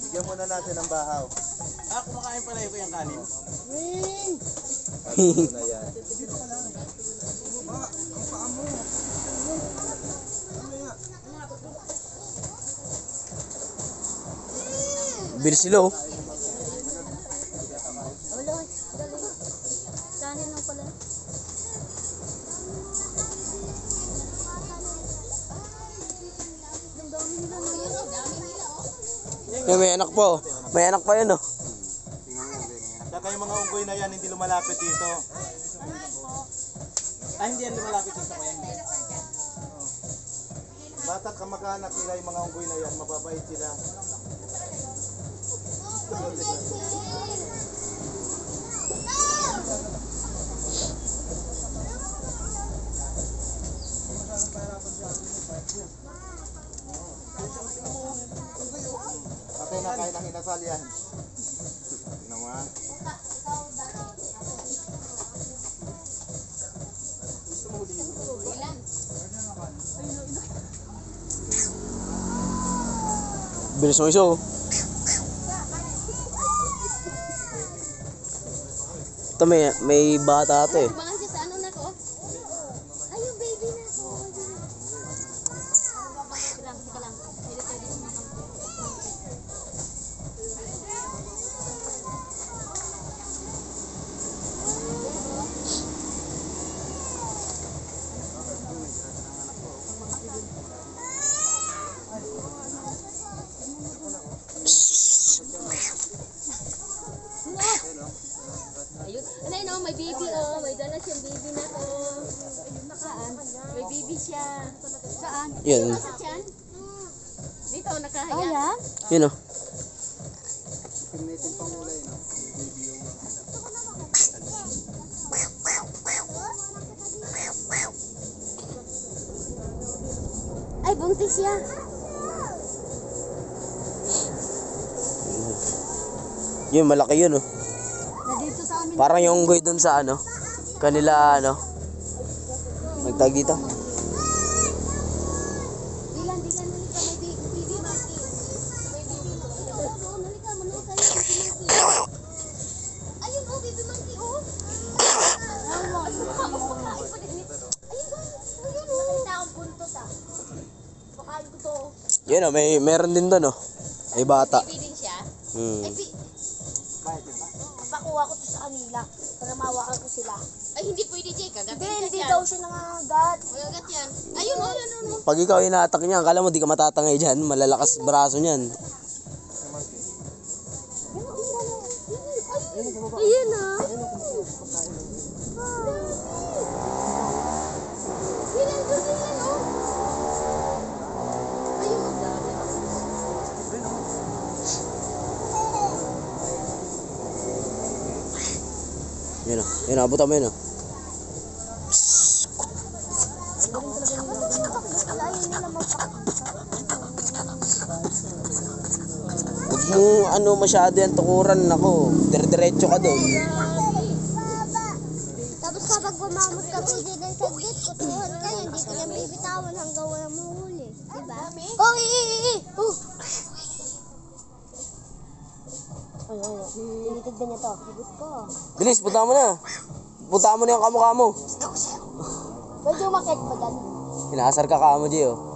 Bigyan muna natin ng bahaw. Kumakain pala yung kanin. Ano na yan? Bilis sila oh. Wala, galing. Kanin lang pala. May anak pa oh. May anak pa yan oh. Saka yung mga unggoy na yan, hindi lumalapit dito. Hindi yan lumalapit dito kaya hindi. Bata't kamag-anak nila yung mga unggoy na yan, mababait sila. Patay na kain ang inasal yan. Tingnan mo ha. Bilis mo iso oh. Ito may bata ito eh. Tumangan siya sa ano na ko. Ay, yung baby na ko. Sige lang. Pwede sumakang. Ayun. Anay no, may baby oh. May dala siyang baby na to. Saan? May baby siya. Saan? Yan. Sa tiyan? Dito, nakahaya. Yun oh. Pinitin pang ulay no. Ay, buntis siya. Yun, malaki yun oh. Nandito sa amin. Parang yung unggoy dun sa ano. Kanila ano. Magtag dito. Dilan, halika. May baby monkey. May baby monkey. Doon, halika. Manood tayo. Baby monkey. Ayun oh, baby monkey oh. Nakita akong buntot ah. Bakain ko to. Yun oh, meron din dun oh. May bata. Baby din siya. Hmm. Pakuha ko to sa kanila para mawakan ko sila. Ay, hindi pwede, Jay. Kagatin Hindi daw siya nangangagat. Magagat yan. Ayun, oh. Pag ikaw inatak niya, akala mo di ka matatangay dyan. Malalakas braso niyan. Ayun ah. Yun oh. Yun oh, abutan mo yun oh. Huwag mo ano masyado yan tukuran ako. Dire-diretso ka doon. Tapos kapag bumamot ka pwede ng saglit, kutuhan ka, hindi ka lang bibitawan hanggang walang mahuli. Diba? Oh, oh. Tinitigdan niya to. Sagot ko. Bilis, punta mo na. Punta mo na yung kamukha mo. Pwede umakit pa dyan. Inaasar ka kamo, Gio.